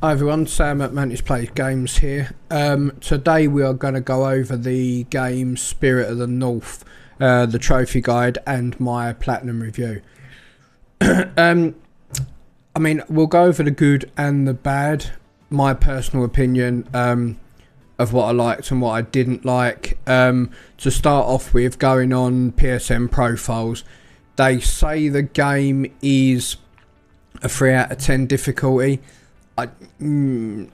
Hi everyone, Sam at MantisPlaysGame here. Today we are going to go over the game Spirit of the North, the trophy guide and my platinum review. I mean, we'll go over the good and the bad, my personal opinion of what I liked and what I didn't like. To start off with, going on PSN profiles, they say the game is a 3 out of 10 difficulty. I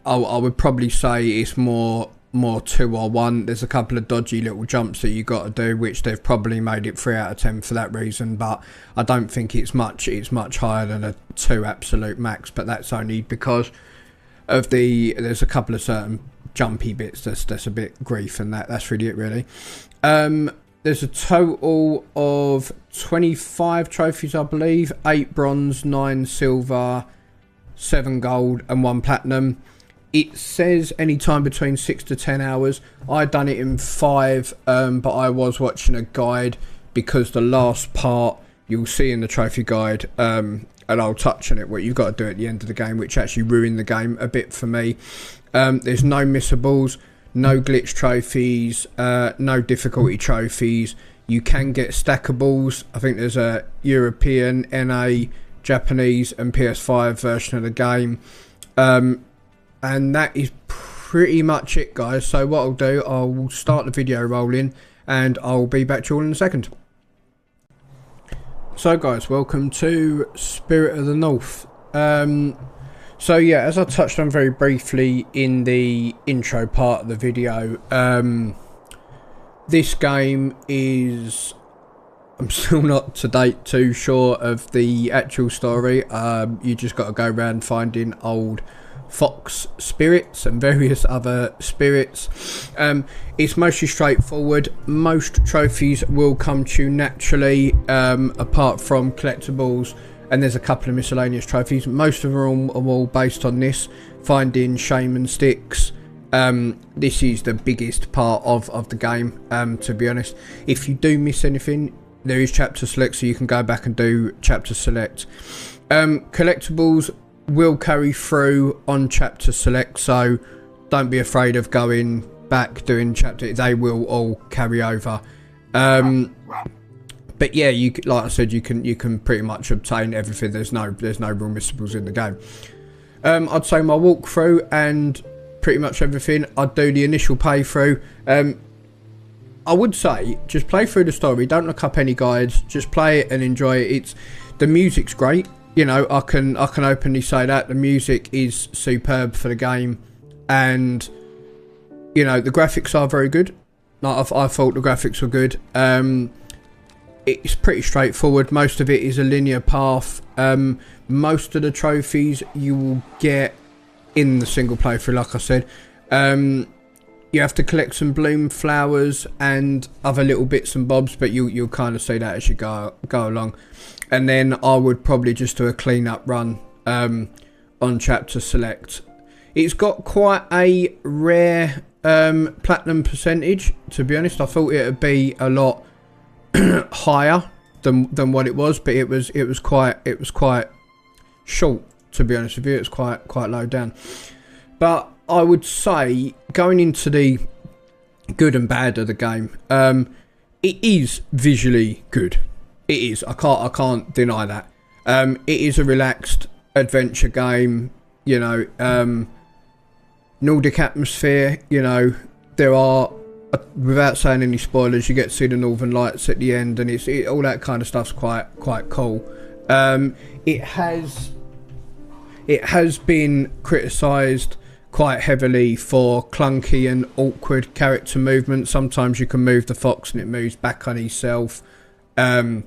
would probably say it's more 2 or 1. There's a couple of dodgy little jumps that you got to do, which they've probably made it 3 out of 10 for that reason. But I don't think it's much higher than a 2 absolute max. But that's only because of there's a couple of certain jumpy bits that's a bit grief, and that's really it really. There's a total of 25 trophies, I believe. 8 bronze, 9 silver, 7 gold and 1 platinum. It says anytime between 6 to 10 hours. I done it in 5, but I was watching a guide because the last part you'll see in the trophy guide, and I'll touch on it, what you've got to do at the end of the game, which actually ruined the game a bit for me. There's no missables, no glitch trophies, no difficulty trophies. You can get stackables. I think there's a European, NA, Japanese and PS5 version of the game, and that is pretty much it, guys. So what I'll do, I'll start the video rolling and I'll be back to you all in a second. So guys, welcome to Spirit of the North. So yeah, as I touched on very briefly in the intro part of the video, this game is, I'm still not to date too sure of the actual story. You just got to go around finding old fox spirits and various other spirits. It's mostly straightforward. Most trophies will come to you naturally, apart from collectibles, and there's a couple of miscellaneous trophies. Most of them are all based on this, finding shaman sticks. This is the biggest part of the game, to be honest. If you do miss anything, there is chapter select, so you can go back and do chapter select. Collectibles will carry through on chapter select, so don't be afraid of going back doing chapter. They will all carry over. But yeah, like I said, you can pretty much obtain everything. There's no real missables in the game. I'd say my walkthrough and pretty much everything. I'd do the initial playthrough. I would say just play through the story, don't look up any guides, just play it and enjoy it. The music's great, you know, I can openly say that the music is superb for the game, and you know, the graphics are very good. Like, I thought the graphics were good. It's pretty straightforward. Most of it is a linear path. Most of the trophies you will get in the single playthrough, like I said. You have to collect some bloom flowers and other little bits and bobs, but you'll kind of see that as you go along. And then I would probably just do a clean up run on chapter select. It's got quite a rare platinum percentage, to be honest. I thought it would be a lot higher than what it was, but it was quite short, to be honest with you. It's quite low down. But I would say, going into the good and bad of the game, it is visually good. It is. I can't deny that. It is a relaxed adventure game. You know, Nordic atmosphere. You know, there are, without saying any spoilers, you get to see the Northern Lights at the end, and all that kind of stuff's quite cool. It has been criticised quite heavily for clunky and awkward character movement. Sometimes you can move the fox and it moves back on itself. I'd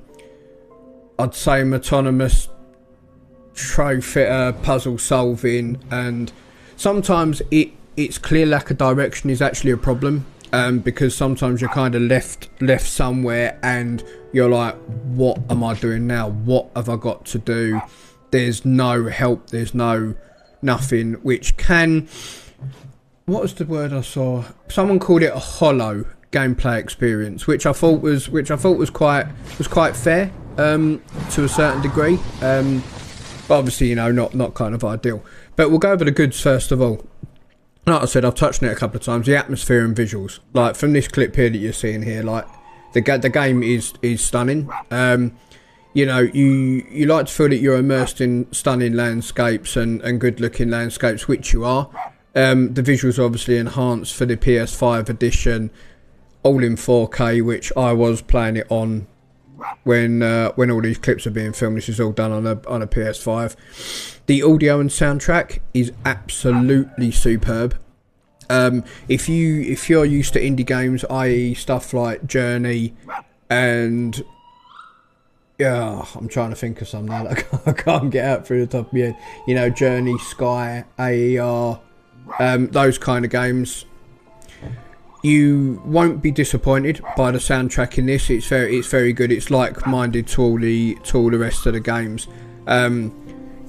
say autonomous puzzle solving, and sometimes its clear lack of direction is actually a problem, because sometimes you're kind of left somewhere and you're like, what am I doing now? What have I got to do? There's no help, there's nothing, which can, what was the word I saw? Someone called it a hollow gameplay experience, which I thought was quite fair, to a certain degree. But obviously, you know, not kind of ideal. But we'll go over the goods first of all. Like I said, I've touched on it a couple of times. The atmosphere and visuals, like from this clip here that you're seeing here, like the game is stunning. You know, you like to feel that you're immersed in stunning landscapes and good looking landscapes, which you are. The visuals are obviously enhanced for the PS5 edition, all in 4K, which I was playing it on when all these clips are being filmed. This is all done on a PS5. The audio and soundtrack is absolutely superb. If you're used to indie games, i.e. stuff like Journey and I'm trying to think of some now that I can't get out through the top of my head. You know, Journey, Sky, AER, those kind of games. You won't be disappointed by the soundtrack in this. It's very good. It's like-minded to all the rest of the games.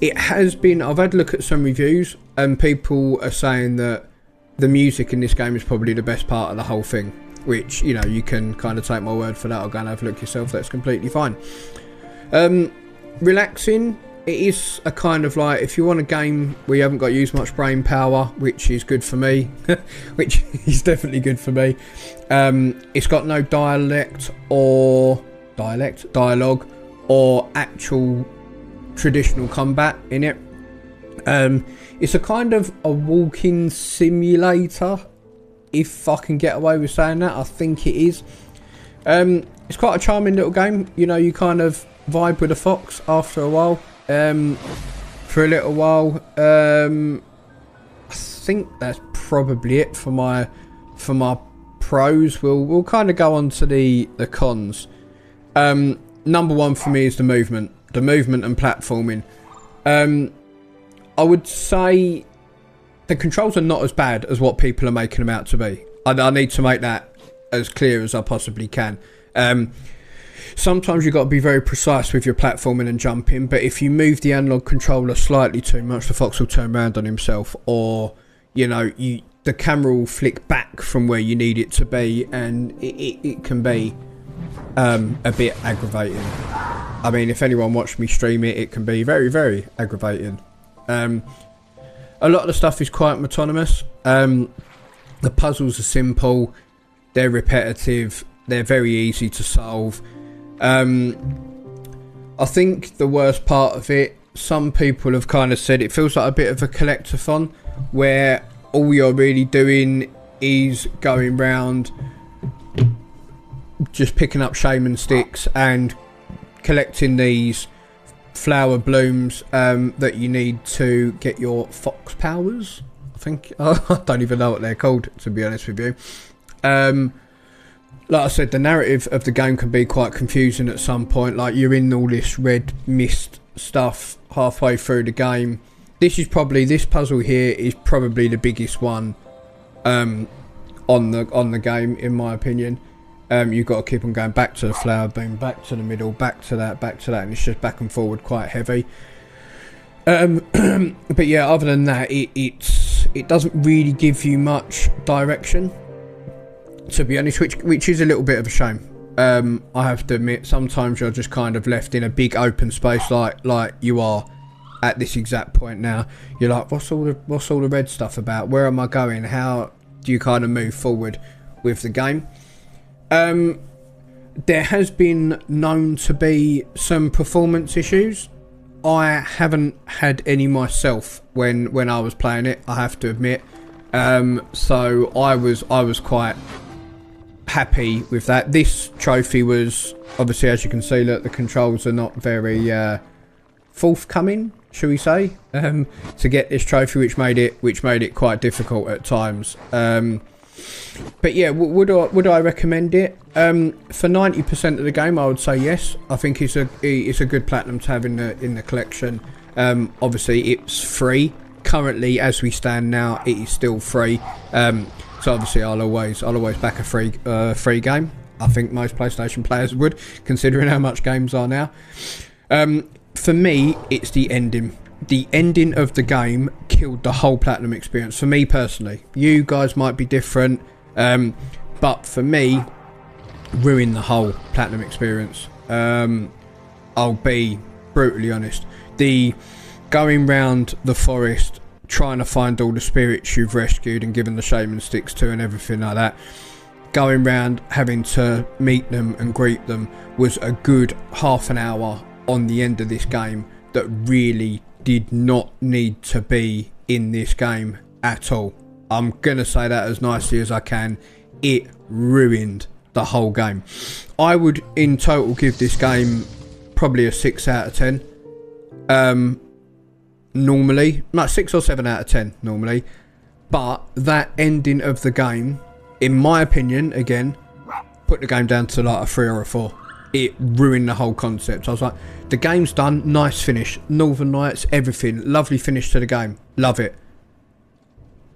It has been. I've had a look at some reviews, and people are saying that the music in this game is probably the best part of the whole thing. Which, you know, you can kind of take my word for that or go and have a look yourself. That's completely fine. Relaxing. It is a kind of like, if you want a game where you haven't got to use much brain power, which is good for me, which is definitely good for me. It's got no dialogue or actual traditional combat in it. It's a kind of a walking simulator, if I can get away with saying that. I think it is. It's quite a charming little game. You know, you kind of vibe with a fox after a while. For a little while. I think that's probably it for my pros. We'll kind of go on to the cons. Number one for me is the movement and platforming. I would say the controls are not as bad as what people are making them out to be. I need to make that as clear as I possibly can. Sometimes you've got to be very precise with your platforming and jumping, but if you move the analog controller slightly too much, the fox will turn around on himself, or you know, the camera will flick back from where you need it to be, and it can be a bit aggravating. I mean, if anyone watched me stream it, it can be very, very aggravating. A lot of the stuff is quite monotonous. The puzzles are simple, they're repetitive, they're very easy to solve. I think the worst part of it, some people have kind of said it feels like a bit of a collectathon, where all you're really doing is going round just picking up shaman sticks and collecting these flower blooms that you need to get your fox powers. I think I don't even know what they're called, to be honest with you. Like I said, the narrative of the game can be quite confusing at some point. Like, you're in all this red mist stuff halfway through the game. This puzzle here is probably the biggest one on the game, in my opinion. You've got to keep on going back to the flower boom, back to the middle, back to that, and it's just back and forward quite heavy. But yeah, other than that, it doesn't really give you much direction, to be honest, which is a little bit of a shame. I have to admit, sometimes you're just kind of left in a big open space like you are at this exact point now. You're like, what's all the red stuff about? Where am I going? How do you kind of move forward with the game? There has been known to be some performance issues. I haven't had any myself when I was playing it, I have to admit. So I was quite happy with that. This trophy was obviously, as you can see, look, the controls are not very forthcoming, shall we say, to get this trophy, which made it quite difficult at times. But yeah, would I recommend it? For 90% of the game, I would say yes. I think it's a good platinum to have in the collection. Obviously, it's free currently as we stand now. It is still free. So obviously, I'll always back a free game. I think most PlayStation players would, considering how much games are now. For me, it's the ending. The ending of the game killed the whole platinum experience for me personally. You guys might be different, but for me, ruined the whole platinum experience. I'll be brutally honest. The going round the forest, trying to find all the spirits you've rescued and given the shaman sticks to and everything like that. Going round having to meet them and greet them was a good half an hour on the end of this game that really did not need to be in this game at all. I'm gonna say that as nicely as I can. It ruined the whole game. I would in total give this game probably a 6 out of 10. Normally, like 6 or 7 out of 10 normally, but that ending of the game, in my opinion, again, put the game down to like a 3 or a 4. It ruined the whole concept. I was like, the game's done, nice finish, Northern Lights, everything, lovely finish to the game, love it.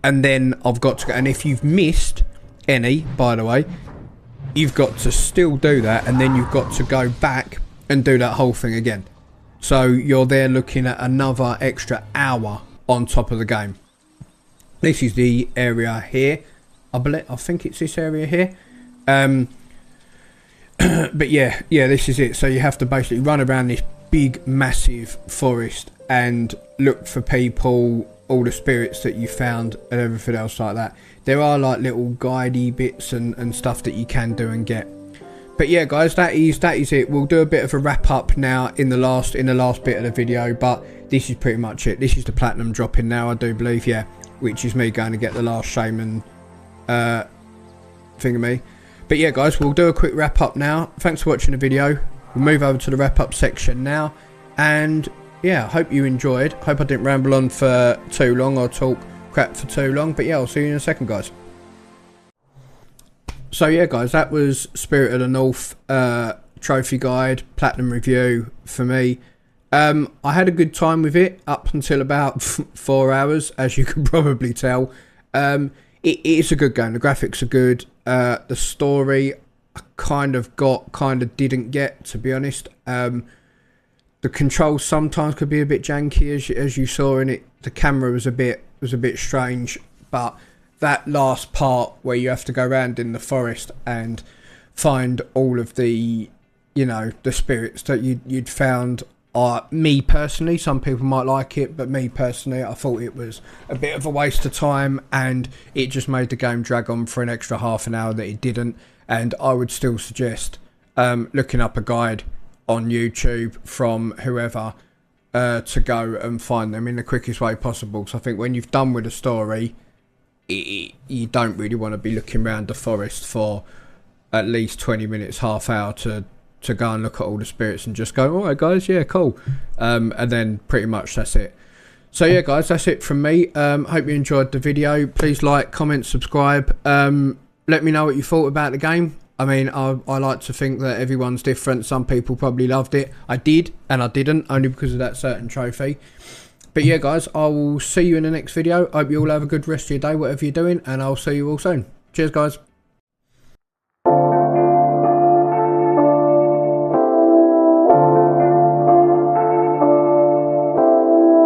And then I've got to go, and if you've missed any, by the way, you've got to still do that, and then you've got to go back and do that whole thing again. So you're there looking at another extra hour on top of the game. This is the area here. I think it's this area here. But yeah, this is it. So you have to basically run around this big, massive forest and look for people, all the spirits that you found and everything else like that. There are like little guidey bits and stuff that you can do and get. But yeah, guys, that is it. We'll do a bit of a wrap up now in the last bit of the video, but this is pretty much it. This is the platinum dropping now, I do believe, yeah, which is me going to get the last shaman thingamy. But yeah, guys, we'll do a quick wrap up now. Thanks for watching the video. We'll move over to the wrap up section now, and yeah, hope you enjoyed. Hope I didn't ramble on for too long or talk crap for too long, but yeah, I'll see you in a second, guys. So yeah, guys, that was Spirit of the North trophy guide, platinum review for me. I had a good time with it up until about 4 hours, as you can probably tell. It is a good game. The graphics are good. The story I kind of didn't get, to be honest. The controls sometimes could be a bit janky, as you saw in it. The camera was a bit strange, but that last part where you have to go around in the forest and find all of the, you know, the spirits that you'd found. Me personally, some people might like it, but me personally, I thought it was a bit of a waste of time, and it just made the game drag on for an extra half an hour that it didn't. And I would still suggest looking up a guide on YouTube from whoever to go and find them in the quickest way possible. Because I think when you've done with the story, you don't really want to be looking around the forest for at least 20 minutes, half hour to go and look at all the spirits and just go, all right, guys, yeah, cool. And then pretty much that's it. So yeah, guys, that's it from me. Hope you enjoyed the video. Please like, comment, subscribe. Let me know what you thought about the game. I mean, I like to think that everyone's different. Some people probably loved it. I did, and I didn't, only because of that certain trophy. But yeah, guys, I will see you in the next video. Hope you all have a good rest of your day, whatever you're doing, and I'll see you all soon. Cheers, guys.